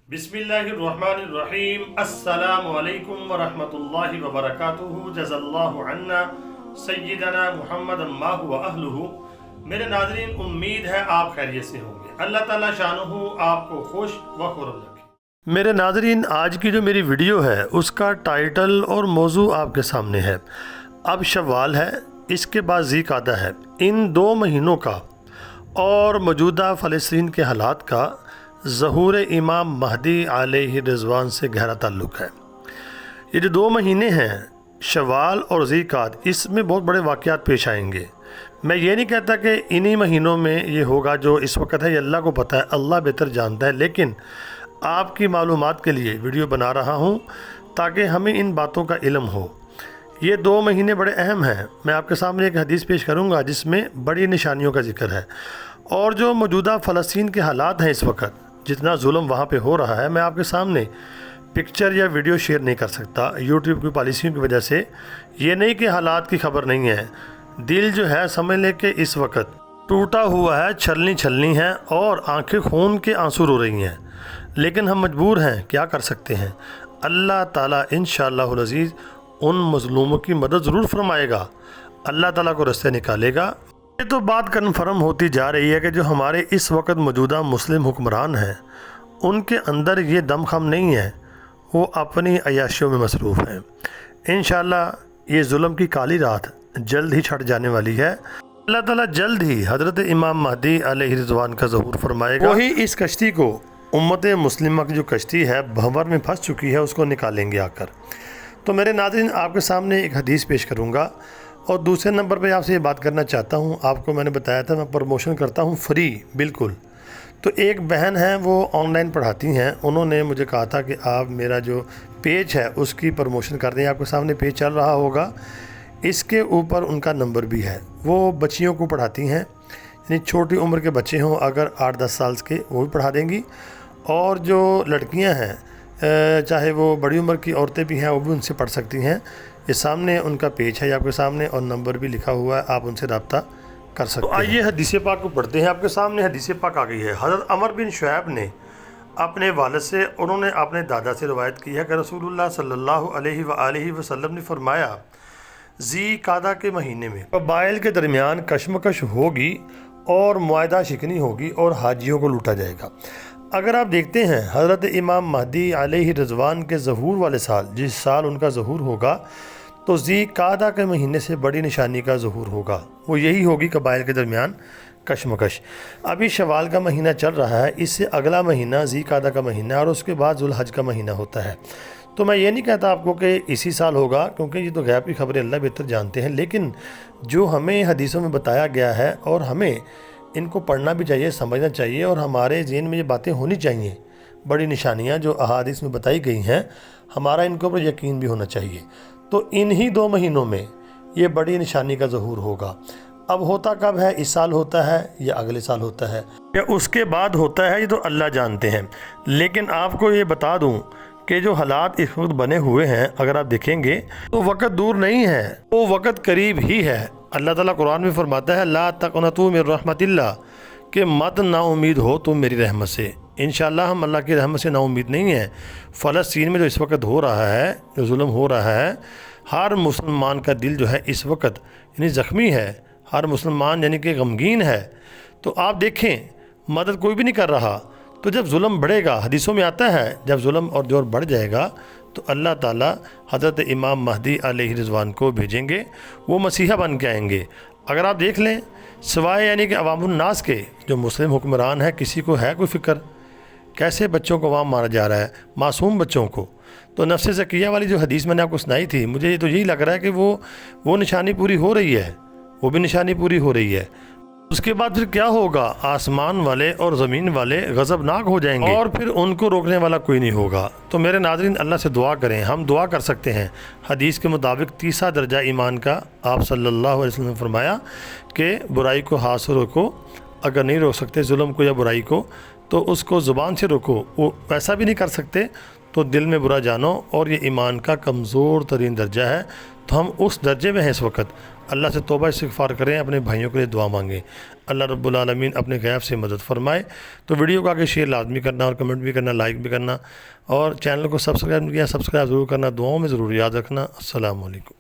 बिस्मिल्लाहिर्रहमानिर्रहीम अस्सलामु अलैकुम वरहमतुल्लाहि वबरकातुहू जज़ल्लाहु अन्ना सय्यदना मुहम्मदन मा हुवा अहलुहू। मेरे नाज़रीन, उम्मीद है आप खैरियत से होंगे। अल्लाह ताला शानुहु आपको खुश व खुर्रम रखे। मेरे नाज़रीन, आज की जो मेरी वीडियो है उसका टाइटल और मौजू आपके सामने है। अब शव्वाल है, इसके बाद ज़ीक़ादा है। इन 2 महीनों का और मौजूदा फ़लस्तीन के हालात का ज़हूर इमाम महदी अलैहि रिज़वान से गहरा ताल्लुक़ है। ये जो 2 महीने हैं, शव्वाल और ज़ीक़ाद, इसमें बहुत बड़े वाक़यात पेश आएंगे। मैं ये नहीं कहता कि इन्हीं महीनों में ये होगा जो इस वक्त है, ये अल्लाह को पता है, अल्लाह बेहतर जानता है। लेकिन आपकी मालूमात के लिए वीडियो बना रहा हूँ ताकि हमें इन बातों का इल्म हो। ये 2 महीने बड़े अहम हैं। मैं आपके सामने एक हदीस पेश करूँगा जिसमें बड़ी निशानियों का जिक्र है। और जो मौजूदा फ़लस्तीन के हालात हैं, इस वक्त जितना जुल्म वहाँ पे हो रहा है, मैं आपके सामने पिक्चर या वीडियो शेयर नहीं कर सकता यूट्यूब की पॉलिसियों की वजह से। ये नहीं कि हालात की खबर नहीं है, दिल जो है समझ ले कि इस वक्त टूटा हुआ है, छलनी छलनी है और आंखें खून के आंसू रो रही हैं। लेकिन हम मजबूर हैं, क्या कर सकते हैं। अल्लाह ताला इंशाअल्लाहुल अज़ीज़ उन मज़लूमों की मदद ज़रूर फरमाएगा, अल्लाह ताला को रास्ते निकालेगा। ये तो बात कन्फर्म होती जा रही है कि जो हमारे इस वक्त मौजूदा मुस्लिम हुक्मरान हैं, उनके अंदर ये दमखम नहीं है, वो अपनी अयाशियों में मसरूफ़ हैं। इंशाअल्लाह ये जुल्म की काली रात जल्द ही छट जाने वाली है। अल्लाह ताला जल्द ही हज़रत इमाम महदी अलैहि रिज़वान का ज़हूर फरमाएगा। वही इस कश्ती को, उम्मत मुस्लिमा की जो कश्ती है भंवर में फंस चुकी है, उसको निकालेंगे आकर। तो मेरे नाज़रीन, आपके सामने एक हदीस पेश करूँगा। और दूसरे नंबर पे आपसे ये बात करना चाहता हूँ, आपको मैंने बताया था मैं प्रमोशन करता हूँ फ्री बिल्कुल। तो एक बहन है, वो ऑनलाइन पढ़ाती हैं, उन्होंने मुझे कहा था कि आप मेरा जो पेज है उसकी प्रमोशन कर दें। आपके सामने पेज चल रहा होगा, इसके ऊपर उनका नंबर भी है। वो बच्चियों को पढ़ाती हैं, यानी छोटी उम्र के बच्चे हों अगर 8-10 साल के, वो भी पढ़ा देंगी। और जो लड़कियाँ हैं, चाहे वो बड़ी उम्र की औरतें भी हैं, वो भी उनसे पढ़ सकती हैं। ये सामने उनका पेज है आपके सामने और नंबर भी लिखा हुआ है, आप उनसे रब्ता कर सकते हैं। तो आइए हदीस पाक को पढ़ते हैं। आपके सामने हदीस पाक आ गई है। हज़रत अमर बिन शुऐब ने अपने वालिद से, उन्होंने अपने दादा से रवायत की है कि रसूलुल्लाह सल्लल्लाहु अलैहि वसल्लम ने फरमाया, ज़ीक़ादा के महीने में कबाइल के दरमियान कशमकश होगी और मुआहदा शिकनी होगी और हाजियों को लूटा जाएगा। अगर आप देखते हैं हज़रत इमाम महदी अलैहि रिज़वान के ज़हूर वाले साल, जिस साल उनका ज़हूर होगा, तो ज़ीक़ादा के महीने से बड़ी निशानी का ज़हूर होगा। वो यही होगी कबाइल के दरमियान कशमकश। अभी शवाल का महीना चल रहा है, इससे अगला महीना ज़ीक़ादा का महीना और उसके बाद ज़ुल्हज का महीना होता है। तो मैं ये नहीं कहता आपको कि इसी साल होगा, क्योंकि ये तो गैब की खबरें अल्लाह बेहतर जानते हैं। लेकिन जो हमें हदीसों में बताया गया है, और हमें इनको पढ़ना भी चाहिए, समझना चाहिए, और हमारे ज़हन में ये बातें होनी चाहिए। बड़ी निशानियाँ जो अहादीस में बताई गई हैं, हमारा इनके ऊपर यकीन भी होना चाहिए। तो इन्हीं 2 महीनों में ये बड़ी निशानी का ज़हूर होगा। अब होता कब है, इस साल होता है या अगले साल होता है या उसके बाद होता है, ये तो अल्लाह जानते हैं। लेकिन आपको ये बता दूँ कि जो हालात इस वक्त बने हुए हैं, अगर आप देखेंगे तो वक़्त दूर नहीं है, वो वक़्त करीब ही है। अल्लाह ताला कुरान में फरमाता है, ला तक़नतू मिन रहमतिल्लाह, कि मत नाउमीद हो तुम मेरी रहमत से। इंशाअल्लाह हम अल्लाह की रहमत से नाउमीद नहीं है। फ़लस्तीन में जो इस वक्त हो रहा है, जो जुल्म हो रहा है, हर मुसलमान का दिल जो है इस वक्त यानी ज़ख्मी है, हर मुसलमान यानी कि गमगीन है। तो आप देखें, मदद कोई भी नहीं कर रहा। तो जब जुल्म बढ़ेगा, हदीसों में आता है, जब जुल्म और जोर बढ़ जाएगा तो अल्लाह ताला हज़रत इमाम महदी अलैहि रिज़वान को भेजेंगे, वो मसीहा बन के आएंगे। अगर आप देख लें, सिवाय यानी कि अवामुन नास के जो मुस्लिम हुक्मरान है, किसी को है कोई फ़िक्र कैसे बच्चों को वहाँ मारा जा रहा है, मासूम बच्चों को। तो नफ्स ज़किया वाली जो हदीस मैंने आपको सुनाई थी, मुझे तो यही लग रहा है कि वो निशानी पूरी हो रही है, वो भी निशानी पूरी हो रही है। उसके बाद फिर क्या होगा, आसमान वाले और ज़मीन वाले गज़बनाक हो जाएंगे और फिर उनको रोकने वाला कोई नहीं होगा। तो मेरे नाज़रीन, अल्लाह से दुआ करें, हम दुआ कर सकते हैं। हदीस के मुताबिक 30वां दर्जा ईमान का आप सल्लल्लाहु अलैहि वसल्लम ने फरमाया कि बुराई को हाथ से रोको, अगर नहीं रोक सकते जुल्म को या बुराई को, तो उसको ज़ुबान से रोको। वो वैसा भी नहीं कर सकते तो दिल में बुरा जानो, और ये ईमान का कमज़ोर तरीन दर्जा है। तो हम उस दर्जे में हैं इस वक्त। اللہ سے توبہ استغفار کریں، اپنے بھائیوں کے لیے دعا مانگیں، اللہ رب العالمین اپنے غیب سے مدد فرمائے۔ تو ویڈیو کو آگے شیئر لازمی کرنا اور کمنٹ بھی کرنا، لائک بھی کرنا، اور چینل کو سبسکرائب نہیں کیا سبسکرائب ضرور کرنا، دعاؤں میں ضرور یاد رکھنا۔ السلام علیکم۔